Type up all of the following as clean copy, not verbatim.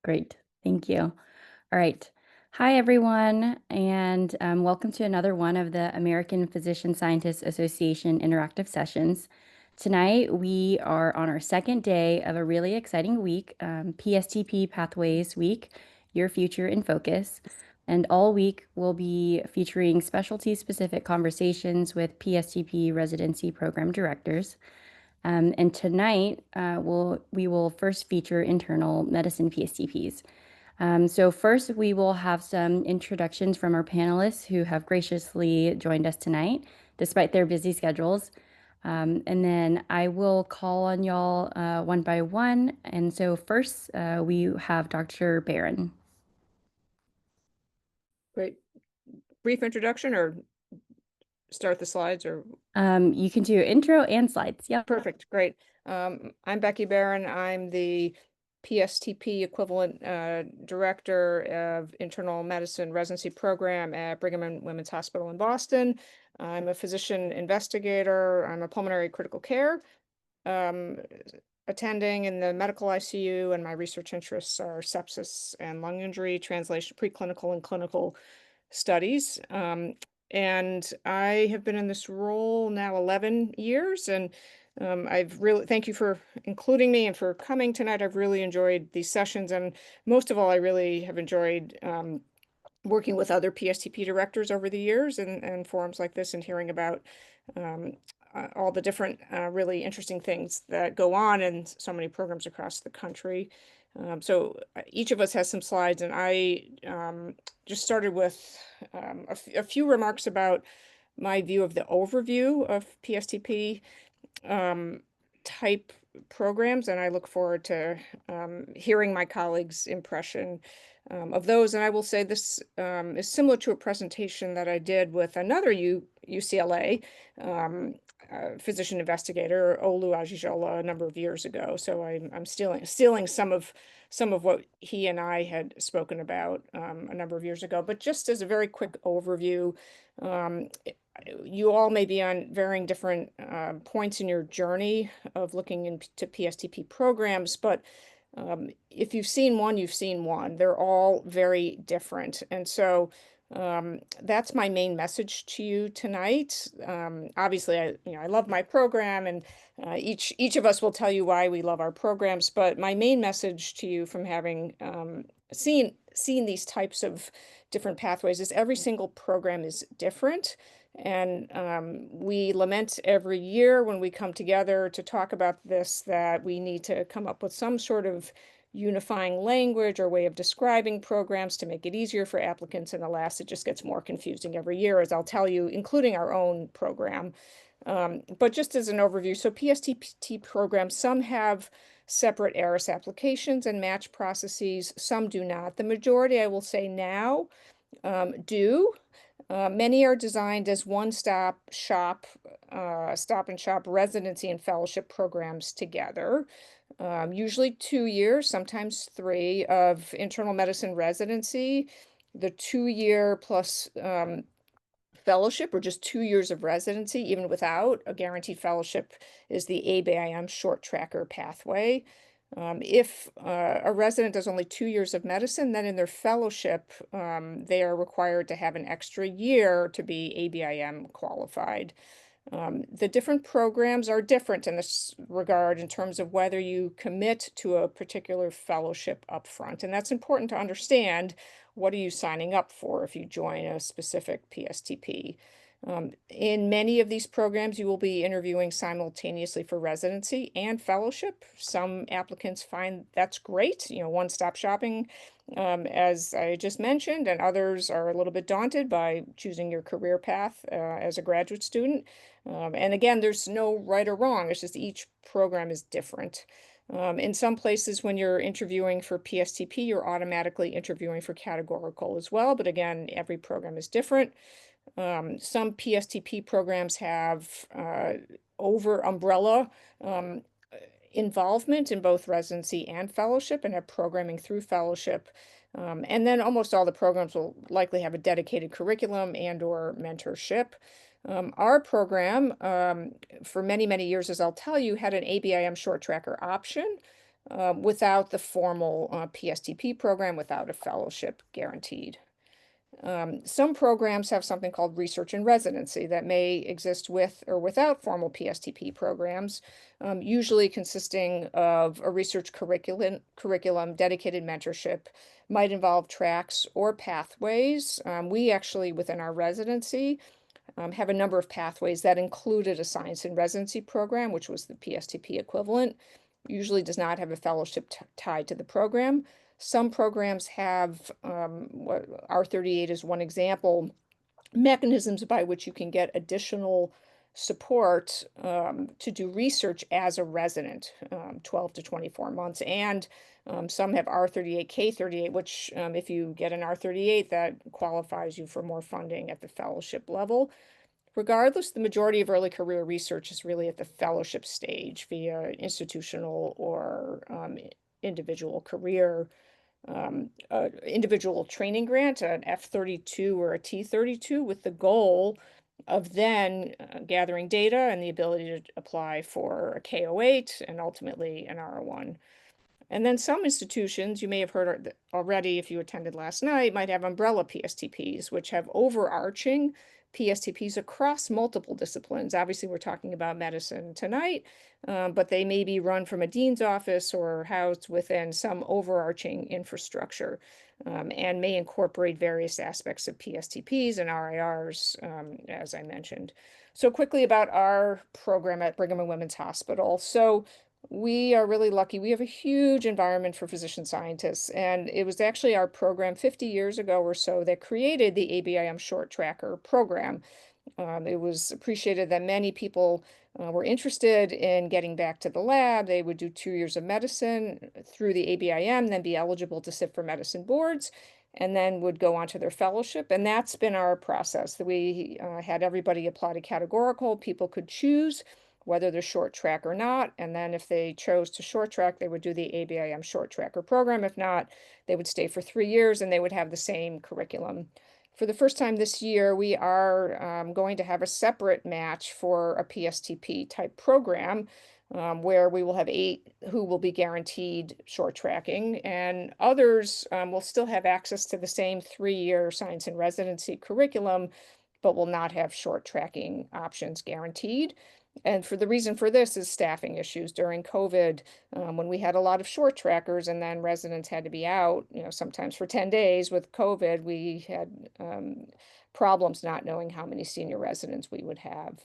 Great. Thank you. All right. Hi, everyone, and welcome to another one of the American Physician Scientists Association interactive sessions. Tonight, we are on our second day of a really exciting week, PSTP Pathways Week, Your Future in Focus. And all week, we'll be featuring specialty-specific conversations with PSTP residency program directors. And tonight, we will first feature internal medicine PSTPs. So first, we will have some introductions from our panelists who have graciously joined us tonight, despite their busy schedules. And then I will call on y'all one by one. And so first, we have Dr. Barron. Great. Brief introduction or start the slides or? You can do intro and slides. Yep. Perfect. Great. I'm Becky Barron. I'm the PSTP equivalent director of internal medicine residency program at Brigham and Women's Hospital in Boston. I'm a physician investigator. I'm a pulmonary critical care attending in the medical ICU, and my research interests are sepsis and lung injury, translation, preclinical and clinical studies. And I have been in this role now 11 years, and I've really, thank you for including me and for coming tonight. I've really enjoyed these sessions, and most of all, I really have enjoyed working with other PSTP directors over the years and forums like this and hearing about um, all the different really interesting things that go on in so many programs across the country. So each of us has some slides, and I just started with a few remarks about my view of the overview of PSTP type programs, and I look forward to hearing my colleagues' impression of those. And I will say this is similar to a presentation that I did with another UCLA physician investigator, Olu Ajijola, a number of years ago. So I'm stealing some of what he and I had spoken about a number of years ago. But just as a very quick overview, you all may be on varying different points in your journey of looking into PSTP programs, but if you've seen one, you've seen one. They're all very different. And so that's my main message to you tonight. Obviously, I love my program, and each of us will tell you why we love our programs. But my main message to you from having seen these types of different pathways is every single program is different. And we lament every year when we come together to talk about this that we need to come up with some sort of unifying language or way of describing programs to make it easier for applicants. And alas, it just gets more confusing every year, as I'll tell you, including our own program. But just as an overview, so PSTP programs, some have separate ARIS applications and match processes, some do not. The majority, I will say now, do. Many are designed as one-stop shop, stop and shop residency and fellowship programs together. Usually 2 years, sometimes 3, of internal medicine residency, the 2-year plus fellowship, or just 2 years of residency, even without a guaranteed fellowship, is the ABIM short tracker pathway. If a resident does only 2 years of medicine, then in their fellowship, they are required to have an extra year to be ABIM qualified. The different programs are different in this regard in terms of whether you commit to a particular fellowship upfront. And that's important to understand. What are you signing up for if you join a specific PSTP? In many of these programs, you will be interviewing simultaneously for residency and fellowship. Some applicants find that's great, one-stop shopping, as I just mentioned, and others are a little bit daunted by choosing your career path as a graduate student. And again, there's no right or wrong. It's just each program is different. In some places, when you're interviewing for PSTP, you're automatically interviewing for categorical as well. But again, every program is different. Some PSTP programs have over umbrella involvement in both residency and fellowship and have programming through fellowship. And then almost all the programs will likely have a dedicated curriculum and or mentorship. Our program, for many, many years, as I'll tell you, had an ABIM short tracker option. without the formal PSTP program, without a fellowship guaranteed. Some programs have something called research and residency that may exist with or without formal PSTP programs, usually consisting of a research curriculum, dedicated mentorship, might involve tracks or pathways. We actually, within our residency, have a number of pathways that included a science and residency program, which was the PSTP equivalent. Usually does not have a fellowship tied to the program. Some programs have, what R38 is one example, mechanisms by which you can get additional support to do research as a resident, 12 to 24 months. And some have R38, K38, which if you get an R38, that qualifies you for more funding at the fellowship level. Regardless, the majority of early career research is really at the fellowship stage via institutional or individual career, individual training grant, an F32 or a T32, with the goal of then gathering data and the ability to apply for a KO8 and ultimately an R01. And then some institutions, you may have heard already if you attended last night, might have umbrella PSTPs, which have overarching PSTPs across multiple disciplines. Obviously, we're talking about medicine tonight, but they may be run from a dean's office or housed within some overarching infrastructure, and may incorporate various aspects of PSTPs and RIRs, as I mentioned. So quickly about our program at Brigham and Women's Hospital. So we are really lucky. We have a huge environment for physician scientists, and it was actually our program 50 years ago or so that created the ABIM Short Tracker program. It was appreciated that many people were interested in getting back to the lab. They would do 2 years of medicine through the ABIM, then be eligible to sit for medicine boards, and then would go on to their fellowship. And that's been our process. We had everybody apply to categorical. People could choose whether they're short track or not. And then if they chose to short track, they would do the ABIM short tracker program. If not, they would stay for 3 years and they would have the same curriculum. For the first time this year, we are going to have a separate match for a PSTP type program, where we will have 8 who will be guaranteed short tracking, and others will still have access to the same 3-year science and residency curriculum, but will not have short tracking options guaranteed. And for the reason for this is staffing issues during COVID, when we had a lot of short trackers and then residents had to be out, sometimes for 10 days with COVID, we had problems not knowing how many senior residents we would have.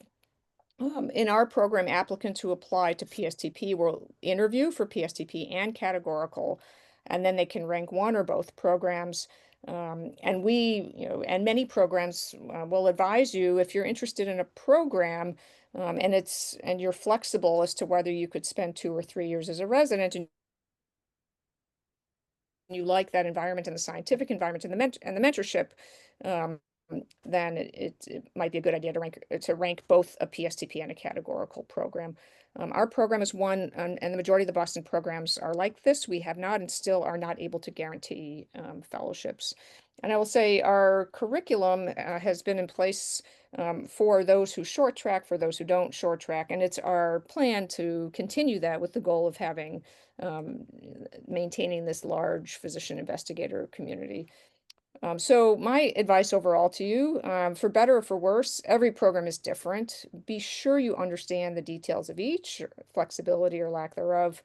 In our program, applicants who apply to PSTP will interview for PSTP and categorical, and then they can rank one or both programs. And and many programs will advise you if you're interested in a program, and you're flexible as to whether you could spend 2 or 3 years as a resident, and you like that environment and the scientific environment and the mentorship, um, then it might be a good idea to rank both a PSTP and a categorical program. Our program is one, and the majority of the Boston programs are like this. We have not and still are not able to guarantee fellowships. And I will say our curriculum has been in place for those who short track, for those who don't short track, and it's our plan to continue that with the goal of having maintaining this large physician investigator community. So my advice overall to you, for better or for worse, every program is different. Be sure you understand the details of each, flexibility or lack thereof.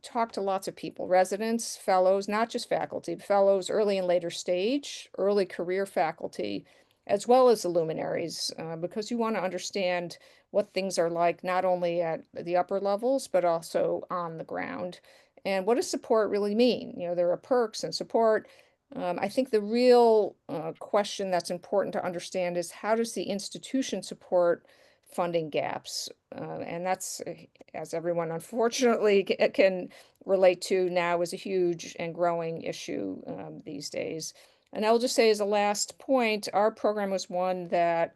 Talk to lots of people, residents, fellows, not just faculty, fellows, early and later stage, early career faculty, as well as the luminaries, because you want to understand what things are like, not only at the upper levels, but also on the ground. And what does support really mean? There are perks and support. I think the real question that's important to understand is, how does the institution support funding gaps? And that's, as everyone unfortunately can relate to now, is a huge and growing issue these days. And I'll just say as a last point, our program was one that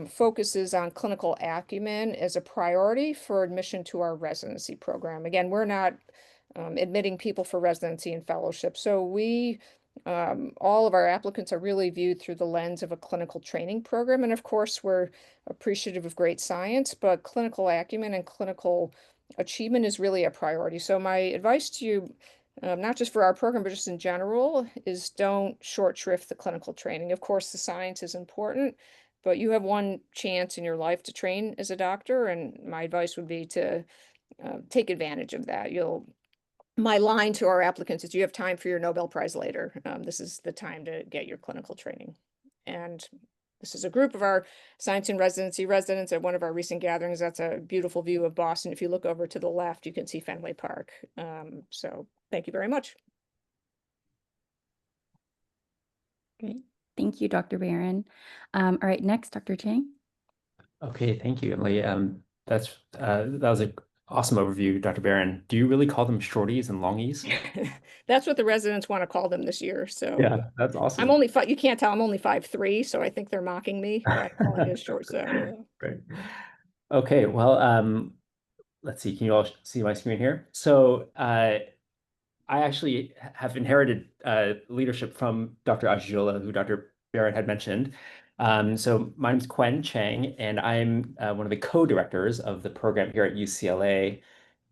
focuses on clinical acumen as a priority for admission to our residency program. Again, we're not admitting people for residency and fellowship. So all of our applicants are really viewed through the lens of a clinical training program. And of course, we're appreciative of great science, but clinical acumen and clinical achievement is really a priority. So my advice to you, not just for our program, but just in general, is don't short shrift the clinical training. Of course, the science is important, but you have one chance in your life to train as a doctor, and my advice would be to take advantage of that. My line to our applicants is you have time for your Nobel Prize later. This is the time to get your clinical training. And this is a group of our science and residency residents at one of our recent gatherings. That's a beautiful view of Boston. If you look over to the left, you can see Fenway Park. So thank you very much. Great. Thank you, Dr. Barron. All right, next, Dr. Chang. Okay, thank you, Emily. That was an awesome overview, Dr. Barron. Do you really call them shorties and longies? That's what the residents want to call them this year. So Yeah, that's I'm awesome. only five. You can't tell I'm only 5'3", so I think they're mocking me by calling it short. So yeah. Great. Okay, well, let's see. Can you all see my screen here? So I actually have inherited leadership from Dr. Ajiola, who Dr. Barrett had mentioned. So my name's Quen Chang, and I'm one of the co-directors of the program here at UCLA.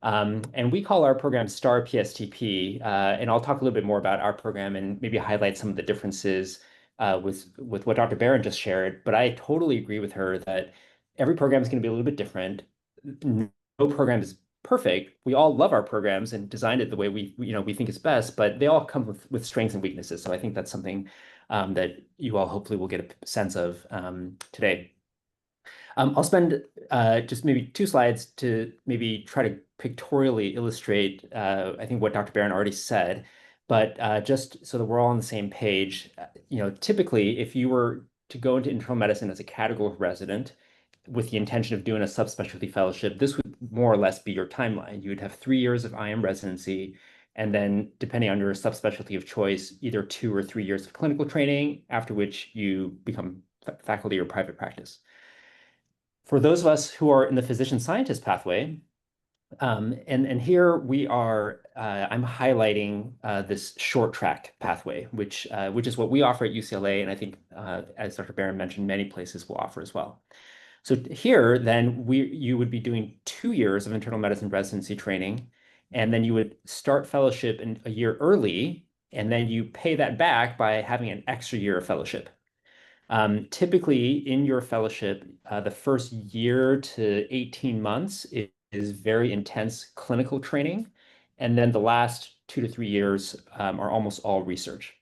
And we call our program STAR PSTP. And I'll talk a little bit more about our program and maybe highlight some of the differences with what Dr. Barron just shared. But I totally agree with her that every program is going to be a little bit different. No program is perfect. We all love our programs and designed it the way we think is best, but they all come with strengths and weaknesses. So I think that's something that you all hopefully will get a sense of today. I'll spend just maybe 2 slides to maybe try to pictorially illustrate, I think what Dr. Barron already said, but just so that we're all on the same page, typically if you were to go into internal medicine as a category resident with the intention of doing a subspecialty fellowship, this would more or less be your timeline. You would have 3 years of IM residency, and then depending on your subspecialty of choice, either 2 or 3 years of clinical training, after which you become faculty or private practice. For those of us who are in the physician scientist pathway, and here we are, I'm highlighting this short track pathway, which is what we offer at UCLA, and I think, as Dr. Barron mentioned, many places will offer as well. So here, then, you would be doing 2 years of internal medicine residency training, and then you would start fellowship a year early, and then you pay that back by having an extra year of fellowship. Typically, in your fellowship, the first year to 18 months is very intense clinical training, and then the last 2 to 3 years are almost all research.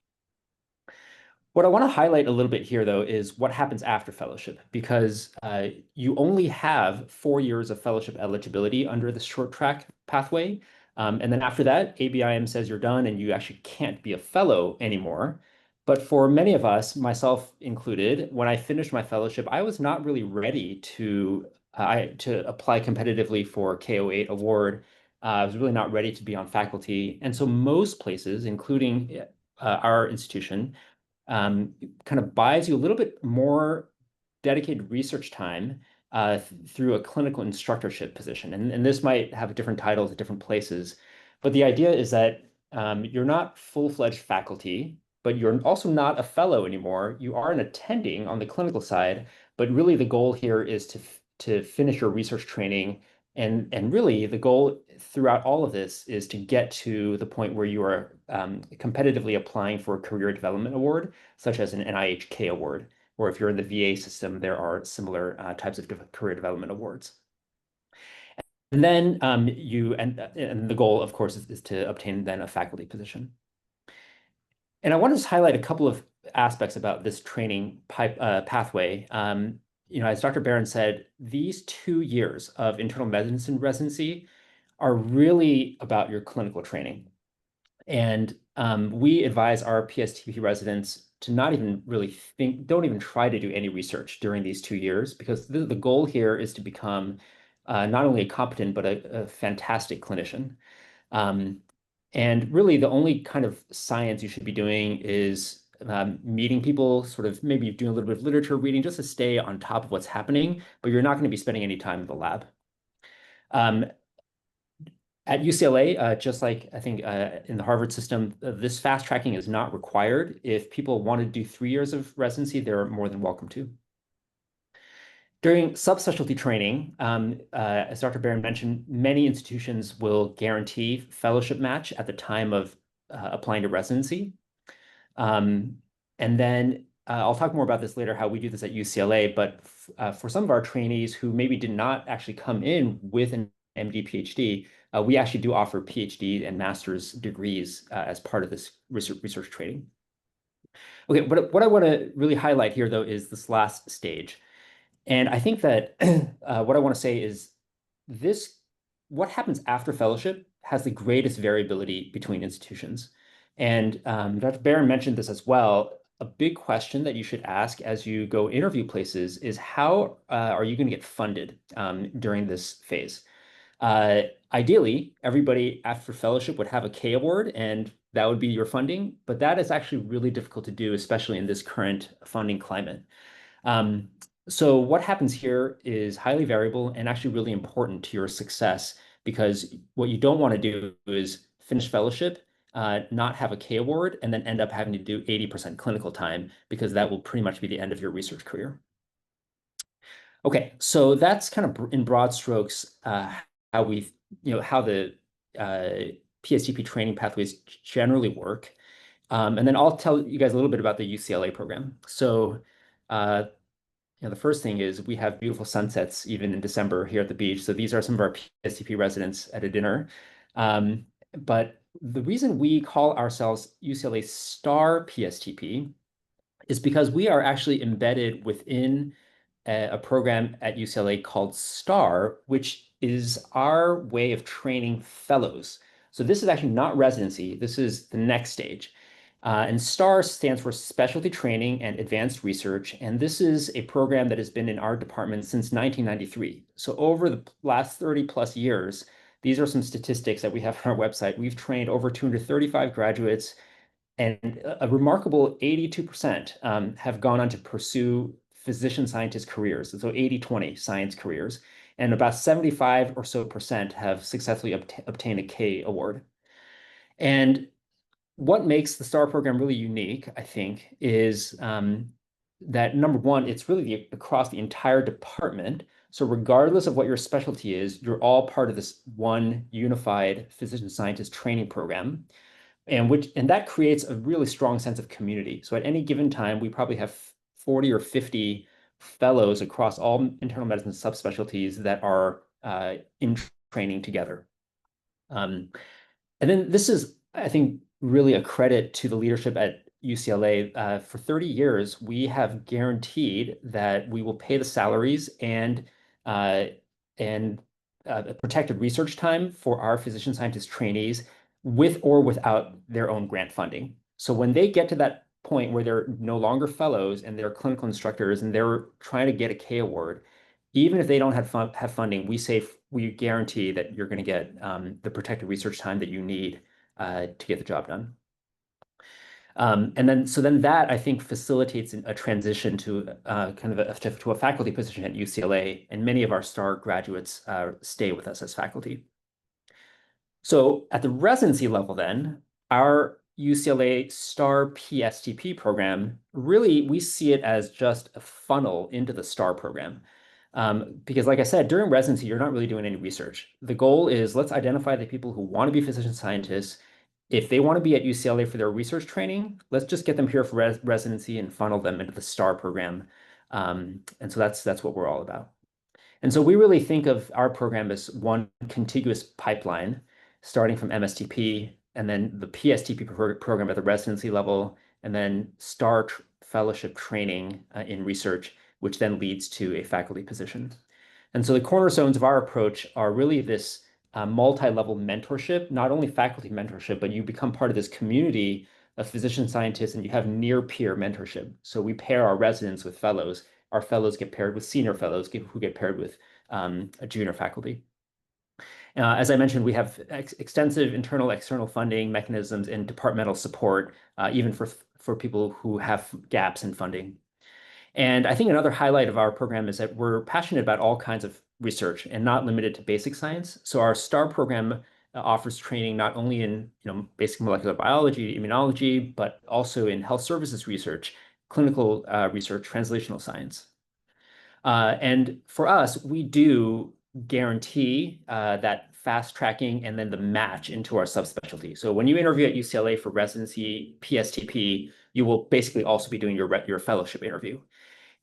What I want to highlight a little bit here, though, is what happens after fellowship, because you only have 4 years of fellowship eligibility under the short track pathway. And then after that, ABIM says you're done and you actually can't be a fellow anymore. But for many of us, myself included, when I finished my fellowship, I was not really ready to apply competitively for KO8 award. I was really not ready to be on faculty. And so most places, including our institution, kind of buys you a little bit more dedicated research time through a clinical instructorship position. And this might have different titles at different places. But the idea is that you're not full-fledged faculty, but you're also not a fellow anymore. You are an attending on the clinical side, but really the goal here is to finish your research training. And really the goal throughout all of this is to get to the point where you are competitively applying for a career development award, such as an NIHK award, or if you're in the VA system, there are similar types of career development awards. And then and the goal, of course, is to obtain then a faculty position. And I want to just highlight a couple of aspects about this training pathway. As Dr. Barron said, these 2 years of internal medicine residency are really about your clinical training. And we advise our PSTP residents to not even really don't even try to do any research during these 2 years, because the goal here is to become not only a competent, but a fantastic clinician. And really the only kind of science you should be doing is meeting people, sort of maybe doing a little bit of literature reading just to stay on top of what's happening, but you're not going to be spending any time in the lab. At UCLA, just like I think in the Harvard system, this fast tracking is not required. If people want to do 3 years of residency, they're more than welcome to. During subspecialty training, as Dr. Barron mentioned, many institutions will guarantee fellowship match at the time of applying to residency. And then I'll talk more about this later, how we do this at UCLA, but for some of our trainees who maybe did not actually come in with an MD, PhD, we actually do offer PhD and master's degrees as part of this research training. Okay, what I want to really highlight here, though, is this last stage. And I think that what I want to say is this, what happens after fellowship has the greatest variability between institutions. And Dr. Barron mentioned this as well. A big question that you should ask as you go interview places is how are you going to get funded during this phase? Ideally, everybody after fellowship would have a K award, and that would be your funding. But that is actually really difficult to do, especially in this current funding climate. Um, so what happens here is highly variable and actually really important to your success, because what you don't want to do is finish fellowship, not have a K award, and then end up having to do 80% clinical time, because that will pretty much be the end of your research career. Okay, so that's kind of in broad strokes how how the PSTP training pathways generally work. And then I'll tell you guys a little bit about the UCLA program. So the first thing is we have beautiful sunsets even in December here at the beach. So these are some of our PSTP residents at a dinner. But the reason we call ourselves UCLA Star PSTP is because we are actually embedded within a program at UCLA called STAR, which is our way of training fellows. So this is actually not residency. This is the next stage. And STAR stands for Specialty Training and Advanced Research. And this is a program that has been in our department since 1993. So over the last 30 plus years, these are some statistics that we have on our website. We've trained over 235 graduates, and a remarkable 82% have gone on to pursue physician scientist careers. So 80-20 science careers. And about 75 or so percent have successfully obtained a K award. And what makes the STAR program really unique, I think, is that number one, it's really across the entire department. So regardless of what your specialty is, you're all part of this one unified physician scientist training program. And that creates a really strong sense of community. So at any given time, we probably have 40 or 50 fellows across all internal medicine subspecialties that are in training together. And then this is, I think, really a credit to the leadership at UCLA. For 30 years, we have guaranteed that we will pay the salaries and protected research time for our physician scientist trainees with or without their own grant funding. So when they get to that point where they're no longer fellows and they're clinical instructors and they're trying to get a K award, even if they don't have funding, we guarantee that you're going to get the protected research time that you need to get the job done. And then that I think facilitates a transition to kind of to a faculty position at UCLA, and many of our STAR graduates stay with us as faculty. So at the residency level, then our UCLA STAR PSTP program, really we see it as just a funnel into the STAR program. Because like I said, during residency, you're not really doing any research. The goal is let's identify the people who want to be physician scientists. If they want to be at UCLA for their research training, let's just get them here for residency and funnel them into the STAR program. And so that's what we're all about. And so we really think of our program as one contiguous pipeline, starting from MSTP and then the PSTP program at the residency level, and then STAR fellowship training in research, which then leads to a faculty position. And so the cornerstones of our approach are really this multi-level mentorship, not only faculty mentorship, but you become part of this community of physician scientists and you have near peer mentorship. So we pair our residents with fellows. Our fellows get paired with senior fellows who get paired with a junior faculty. As I mentioned, we have extensive internal, external funding mechanisms and departmental support, even for people who have gaps in funding. And I think another highlight of our program is that we're passionate about all kinds of research and not limited to basic science. So our STAR program offers training not only in basic molecular biology, immunology, but also in health services research, clinical research, translational science. And for us, we do guarantee that fast tracking and then the match into our subspecialty. So when you interview at UCLA for residency PSTP, you will basically also be doing your fellowship interview.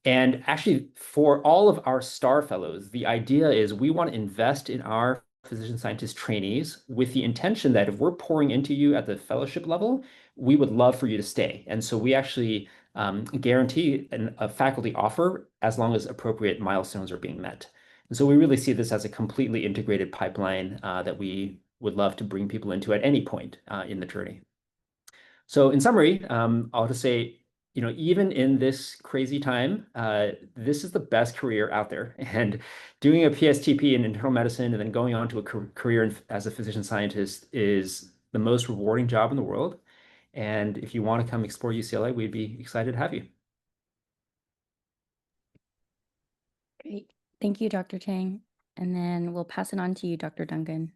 And actually, for all of our STAR fellows, the idea is we want to invest in our physician scientist trainees with the intention that if we're pouring into you at the fellowship level, we would love for you to stay. And so we actually guarantee a faculty offer as long as appropriate milestones are being met. And so we really see this as a completely integrated pipeline that we would love to bring people into at any point in the journey. So in summary, I'll just say, even in this crazy time, this is the best career out there. And doing a PSTP in internal medicine and then going on to a career as a physician scientist is the most rewarding job in the world. And if you want to come explore UCLA, we'd be excited to have you. Great. Thank you, Dr. Tang. And then we'll pass it on to you, Dr. Duncan.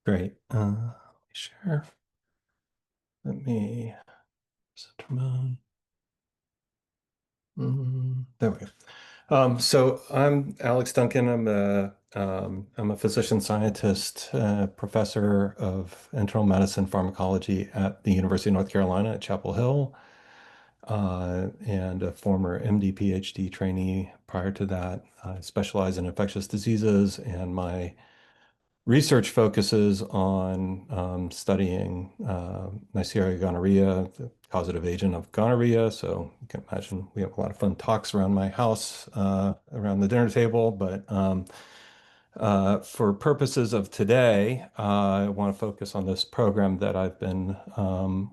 Great. Let me share. Let me center mode. There we go. So I'm Alex Duncan. I'm a physician scientist, professor of internal medicine pharmacology at the University of North Carolina at Chapel Hill, and a former MD PhD trainee prior to that. I specialize in infectious diseases, and my research focuses on studying Neisseria gonorrhea, the causative agent of gonorrhea. So you can imagine we have a lot of fun talks around my house, around the dinner table. But for purposes of today, I want to focus on this program that I've been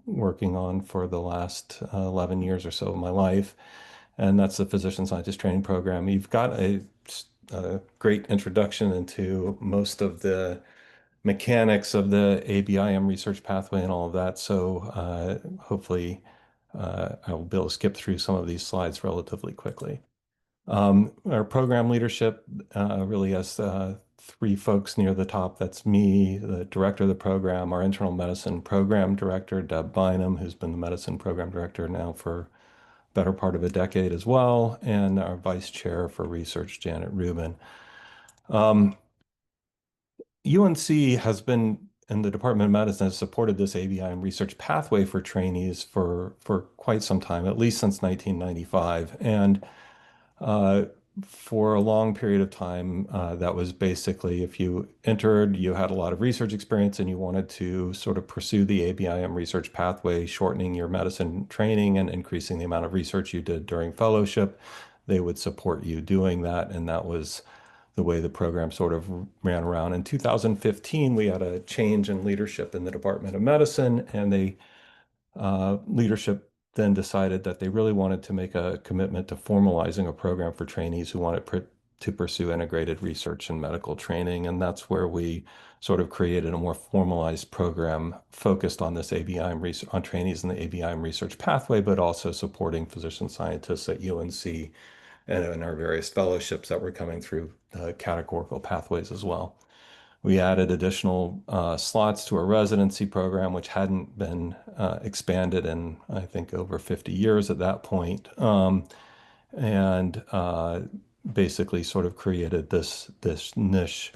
working on for the last 11 years or so of my life. And that's the physician scientist training program. You've got a great introduction into most of the mechanics of the ABIM research pathway and all of that. So hopefully I'll be able to skip through some of these slides relatively quickly. Our program leadership really has three folks near the top. That's me, the director of the program, our internal medicine program director, Deb Bynum, who's been the medicine program director now for better part of a decade as well, and our vice chair for research, Janet Rubin. UNC has been, in the Department of Medicine, has supported this ABIM research pathway for trainees for quite some time, at least since 1995. And for a long period of time, that was basically if you entered, you had a lot of research experience and you wanted to sort of pursue the ABIM research pathway, shortening your medicine training and increasing the amount of research you did during fellowship, they would support you doing that. And that was the way the program sort of ran around. In 2015, we had a change in leadership in the Department of Medicine, and leadership then decided that they really wanted to make a commitment to formalizing a program for trainees who wanted to pursue integrated research and medical training. And that's where we sort of created a more formalized program focused on this ABIM research, on trainees in the ABIM research pathway, but also supporting physician scientists at UNC and in our various fellowships that were coming through categorical pathways as well. We added additional slots to our residency program, which hadn't been expanded in, I think, over 50 years at that point. And basically sort of created this niche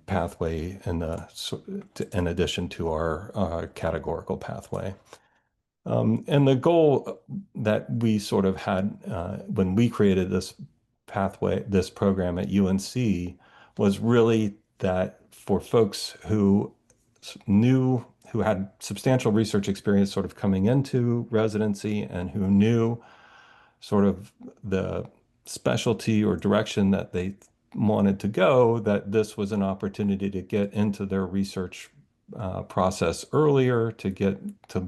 pathway in addition to our categorical pathway. And the goal that we sort of had when we created this pathway, this program at UNC, was really that for folks who who had substantial research experience sort of coming into residency and who knew sort of the specialty or direction that they wanted to go, that this was an opportunity to get into their research process earlier, to be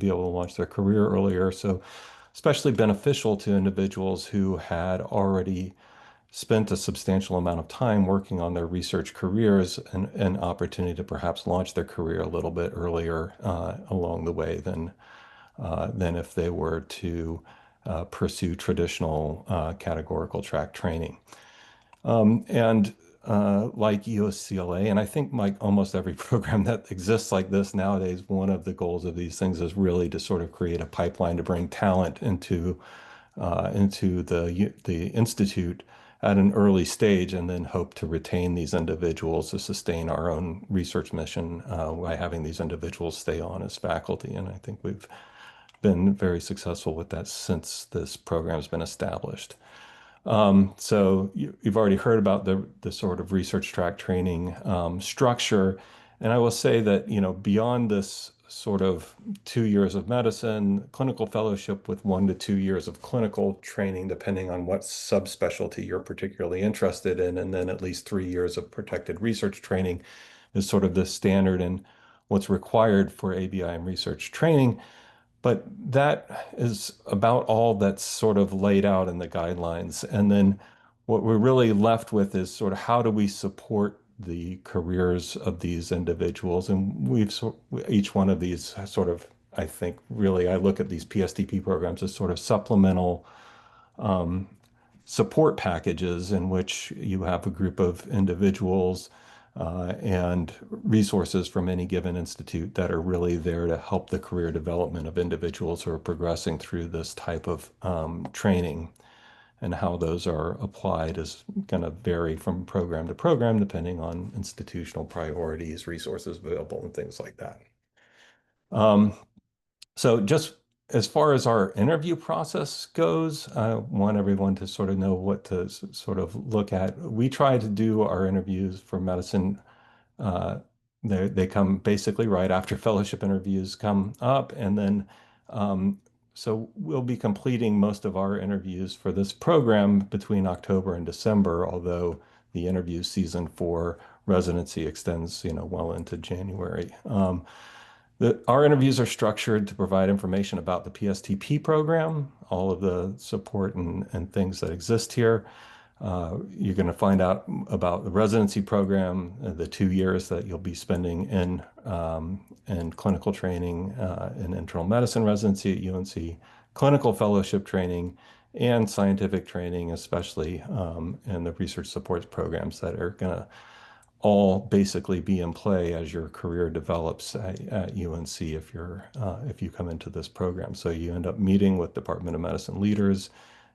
able to launch their career earlier. So especially beneficial to individuals who had already spent a substantial amount of time working on their research careers, and an opportunity to perhaps launch their career a little bit earlier along the way than if they were to pursue traditional categorical track training. And like UCLA, and I think like almost every program that exists like this nowadays, one of the goals of these things is really to sort of create a pipeline to bring talent into into the institute at an early stage, and then hope to retain these individuals to sustain our own research mission by having these individuals stay on as faculty. And I think we've been very successful with that since this program's been established. So you've already heard about the sort of research track training structure. And I will say that, beyond this sort of 2 years of medicine, clinical fellowship with 1 to 2 years of clinical training, depending on what subspecialty you're particularly interested in, and then at least 3 years of protected research training is sort of the standard and what's required for ABIM research training. But that is about all that's sort of laid out in the guidelines. And then what we're really left with is sort of how do we support the careers of these individuals? And each one of these sort of, I think, really, I look at these PSTP programs as sort of supplemental um, support packages in which you have a group of individuals and resources from any given institute that are really there to help the career development of individuals who are progressing through this type of training. And how those are applied is going to vary from program to program, depending on institutional priorities, resources available, and things like that. So just as far as our interview process goes, I want everyone to sort of know what to sort of look at. We try to do our interviews for medicine. Uh, they come basically right after fellowship interviews come up. And then, so we'll be completing most of our interviews for this program between October and December, although the interview season for residency extends, well into January. Our interviews are structured to provide information about the PSTP program, all of the support and things that exist here. You're going to find out about the residency program, the 2 years that you'll be spending in clinical training in internal medicine residency at UNC, clinical fellowship training, and scientific training, especially in the research support programs that are going to all basically be in play as your career develops at UNC if you come into this program. So you end up meeting with Department of Medicine leaders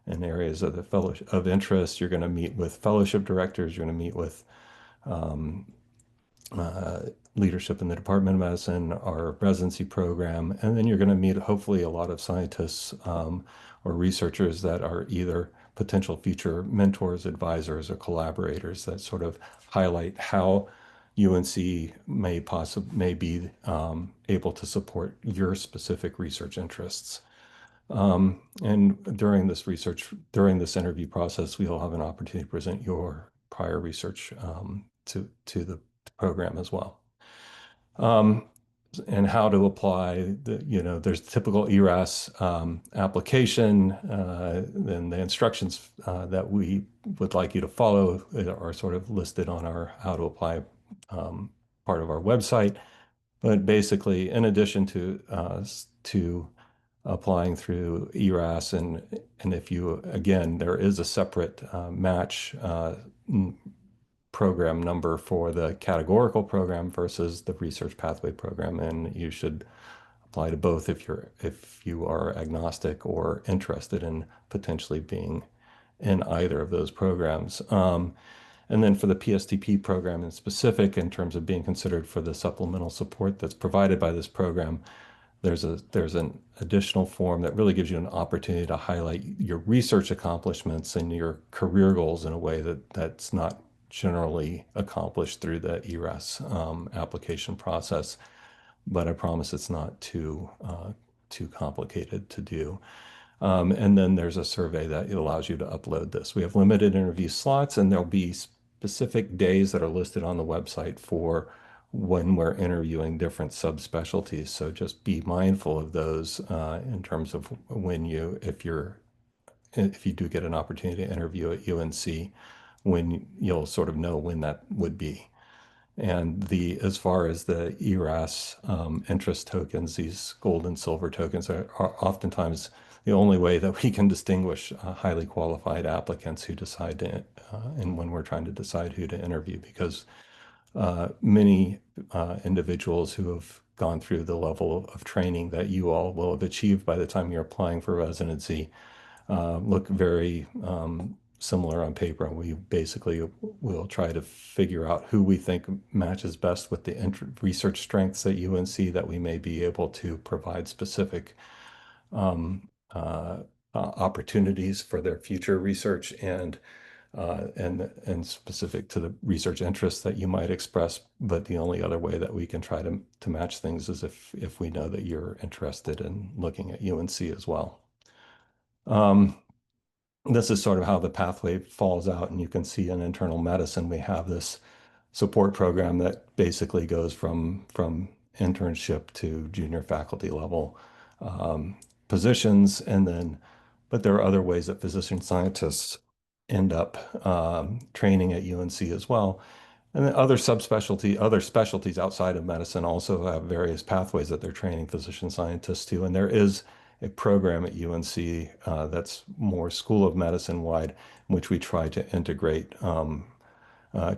in areas of the fellowship of interest. You're going to meet with fellowship directors. You're going to meet with leadership in the Department of Medicine, our residency program, and then you're going to meet hopefully a lot of scientists or researchers that are either potential future mentors, advisors, or collaborators that sort of highlight how UNC may be able to support your specific research interests. And during this interview process, we'll have an opportunity to present your prior research to the program as well. And how to apply there's the typical ERAS application, and the instructions that we would like you to follow are sort of listed on our how to apply part of our website. But basically, in addition to applying through ERAS, and if you, again, there is a separate match program number for the categorical program versus the research pathway program, and you should apply to both if you are agnostic or interested in potentially being in either of those programs. And then for the PSTP program in specific, in terms of being considered for the supplemental support that's provided by this program, there's an additional form that really gives you an opportunity to highlight your research accomplishments and your career goals in a way that's not generally accomplished through the ERAS application process. But I promise it's not too complicated to do. And then there's a survey that allows you to upload this. We have limited interview slots, and there'll be specific days that are listed on the website for when we're interviewing different subspecialties. So just be mindful of those in terms of if you do get an opportunity to interview at UNC, when you'll sort of know when that would be. And as far as the ERAS interest tokens, these gold and silver tokens are oftentimes the only way that we can distinguish highly qualified applicants who decide to, and when we're trying to decide who to interview, because many individuals who have gone through the level of training that you all will have achieved by the time you're applying for residency look very similar on paper. And we basically will try to figure out who we think matches best with the research strengths at UNC that we may be able to provide specific opportunities for their future research and specific to the research interests that you might express. But the only other way that we can try to match things is if we know that you're interested in looking at UNC as well. This is sort of how the pathway falls out, and you can see in internal medicine we have this support program that basically goes from internship to junior faculty level positions, and then but there are other ways that physician scientists end up training at UNC as well. And then other specialties outside of medicine also have various pathways that they're training physician scientists to. And there is a program at UNC that's more School of Medicine wide, in which we try to integrate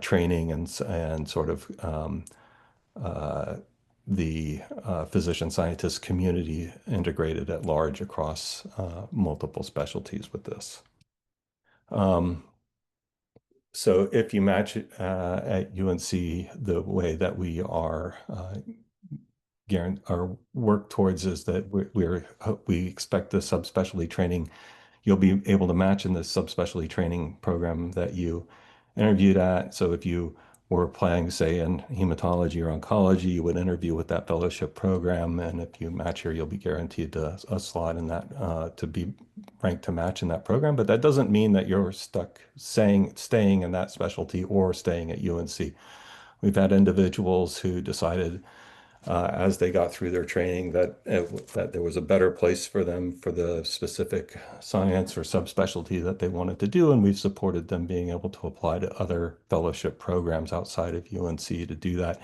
training and sort of the physician scientist community integrated at large across multiple specialties with this. So if you match it at UNC, the way that we are our work towards is that we expect the subspecialty training. You'll be able to match in the subspecialty training program that you interviewed at. So if you were applying, say, in hematology or oncology, you would interview with that fellowship program. And if you match here, you'll be guaranteed a slot in that to be ranked to match in that program. But that doesn't mean that you're stuck staying in that specialty or staying at UNC. We've had individuals who decided as they got through their training that there was a better place for them for the specific science or subspecialty that they wanted to do, and we've supported them being able to apply to other fellowship programs outside of UNC to do that.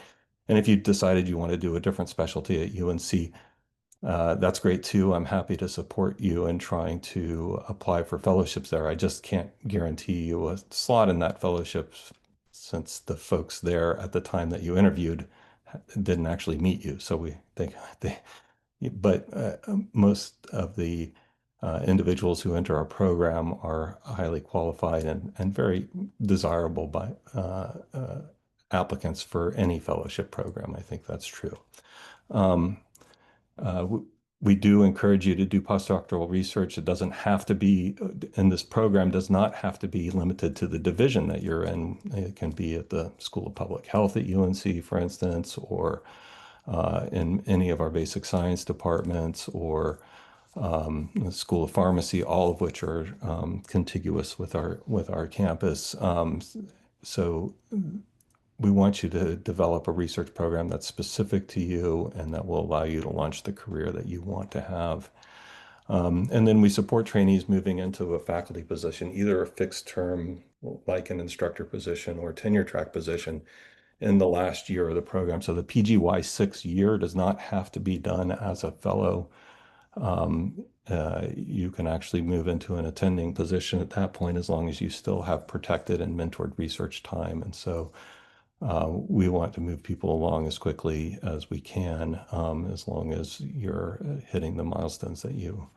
And if you decided you want to do a different specialty at UNC, that's great too. I'm happy to support you in trying to apply for fellowships there. I just can't guarantee you a slot in that fellowship since the folks there at the time that you interviewed didn't actually meet you. So most of the individuals who enter our program are highly qualified and very desirable by applicants for any fellowship program. I think that's true. We do encourage you to do postdoctoral research. It doesn't have to be, and this program does not have to be limited to the division that you're in. It can be at the School of Public Health at UNC, for instance, or in any of our basic science departments, or the School of Pharmacy, all of which are contiguous with our campus. So we want you to develop a research program that's specific to you and that will allow you to launch the career that you want to have. And then we support trainees moving into a faculty position, either a fixed term, like an instructor position, or a tenure track position in the last year of the program. So the PGY 6 year does not have to be done as a fellow. You can actually move into an attending position at that point, as long as you still have protected and mentored research time. And so we want to move people along as quickly as we can, as long as you're hitting the milestones that you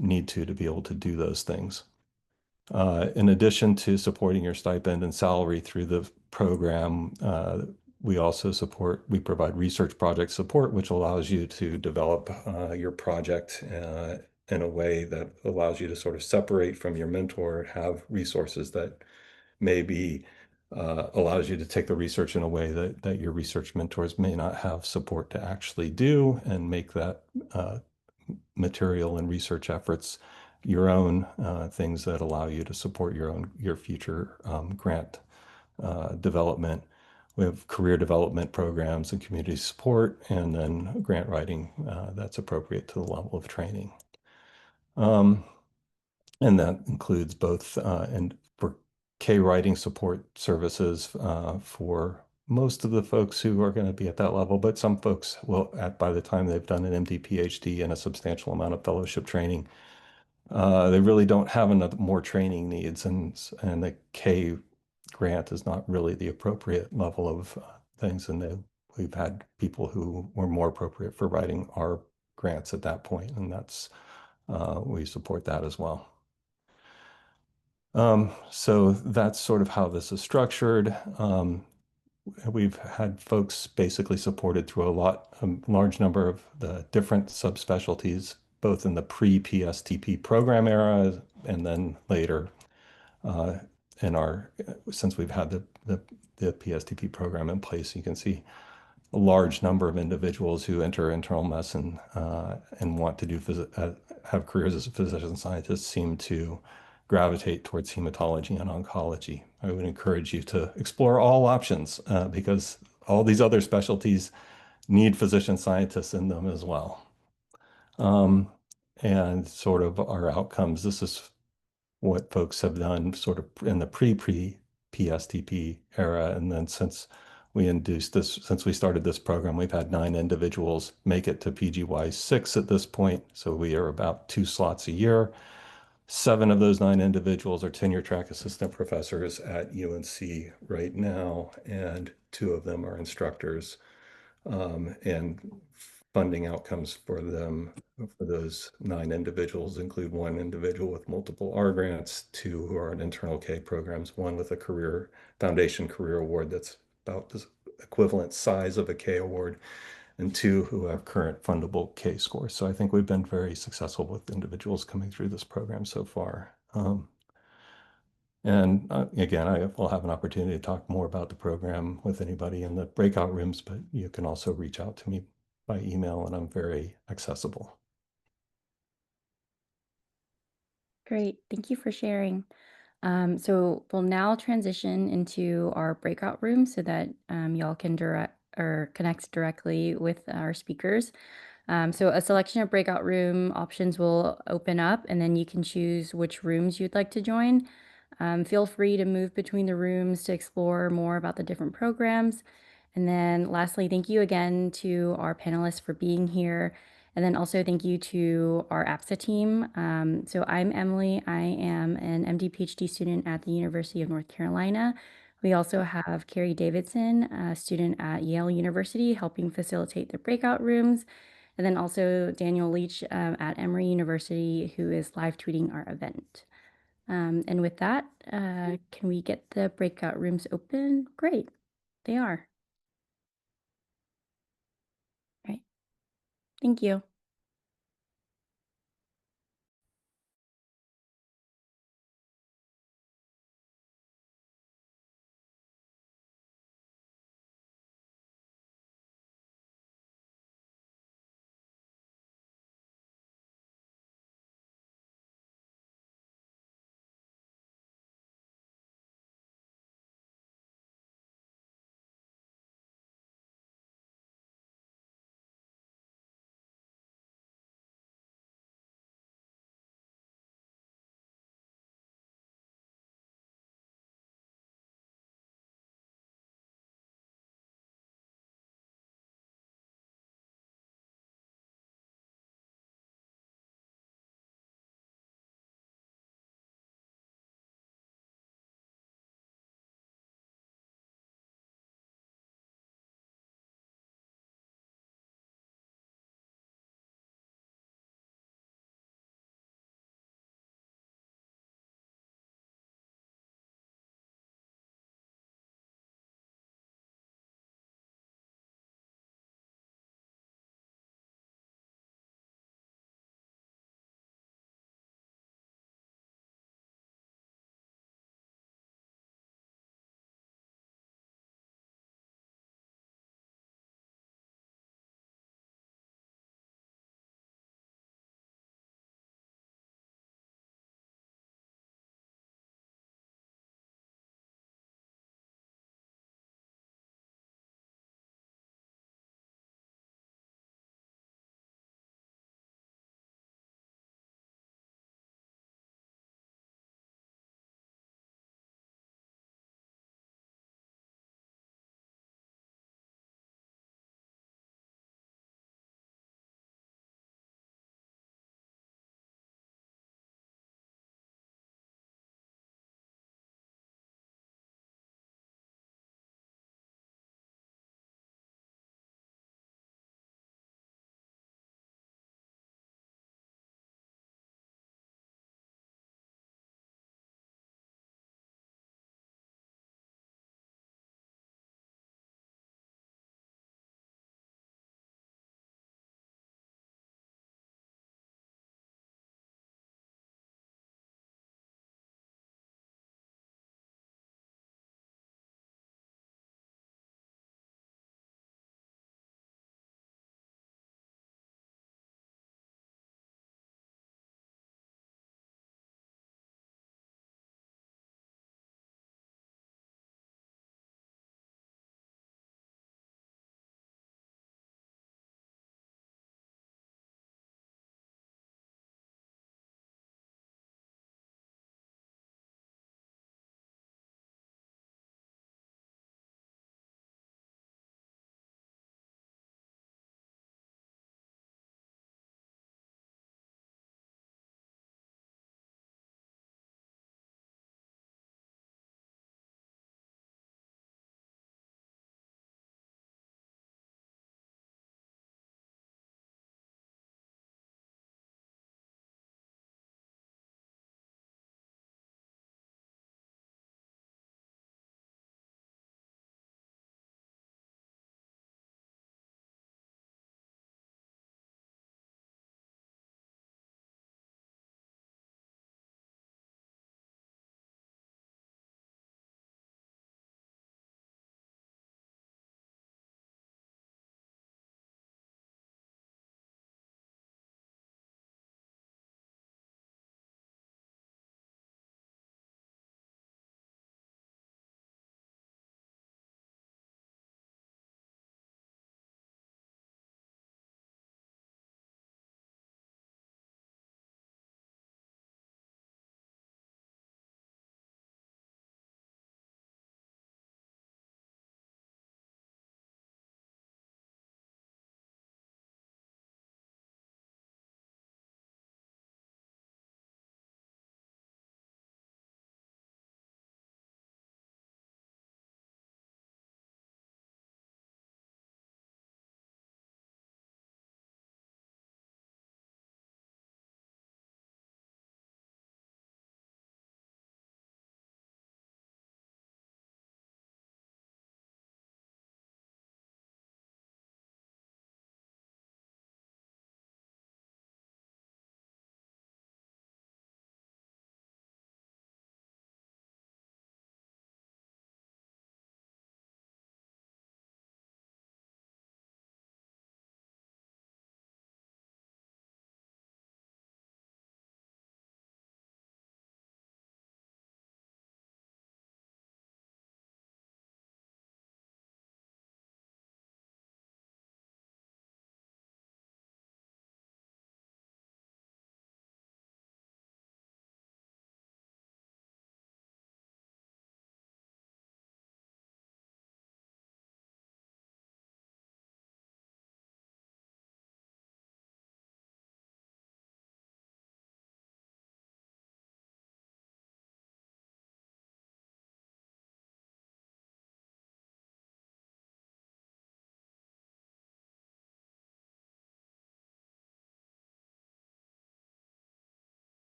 need to be able to do those things. In addition to supporting your stipend and salary through the program, we provide research project support, which allows you to develop your project in a way that allows you to sort of separate from your mentor, have resources that maybe allows you to take the research in a way that your research mentors may not have support to actually do, and make that material and research efforts your own, things that allow you to support your future grant development. We have career development programs and community support, and then grant writing that's appropriate to the level of training. And that includes both and for K-writing support services for most of the folks who are going to be at that level, but some folks will, by the time they've done an MD, PhD, and a substantial amount of fellowship training, they really don't have more training needs, and the K grant is not really the appropriate level of things. And we've had people who were more appropriate for writing our grants at that point, and we support that as well. So that's sort of how this is structured. We've had folks basically supported through a large number of the different subspecialties, both in the pre-PSTP program era and then later uh, since we've had the PSTP program in place. You can see a large number of individuals who enter internal medicine and want to have careers as a physician scientist seem to gravitate towards hematology and oncology. I would encourage you to explore all options because all these other specialties need physician scientists in them as well. And sort of our outcomes, this is what folks have done sort of in the pre-PSTP era. And then since we started this program, we've had 9 individuals make it to PGY 6 at this point. So we are about 2 slots a year. 7 of those 9 individuals are tenure track assistant professors at UNC right now, and 2 of them are instructors. And funding outcomes for them, for those 9 individuals, include 1 individual with multiple R grants, 2 who are in internal K programs, 1 with a foundation career award that's about the equivalent size of a K award, and 2 who have current fundable K scores. So I think we've been very successful with individuals coming through this program so far. And again, I will have an opportunity to talk more about the program with anybody in the breakout rooms, but you can also reach out to me by email, and I'm very accessible. Great. Thank you for sharing. So we'll now transition into our breakout room so that y'all can connect directly with our speakers. So a selection of breakout room options will open up, and then you can choose which rooms you'd like to join. Feel free to move between the rooms to explore more about the different programs. And then lastly, thank you again to our panelists for being here. And then also thank you to our APSA team. So I'm Emily. I am an MD PhD student at the University of North Carolina. We also have Carrie Davidson, a student at Yale University, helping facilitate the breakout rooms. And then also Daniel Leach at Emory University, who is live tweeting our event. And with that, can we get the breakout rooms open? Great, they are. Right. Thank you.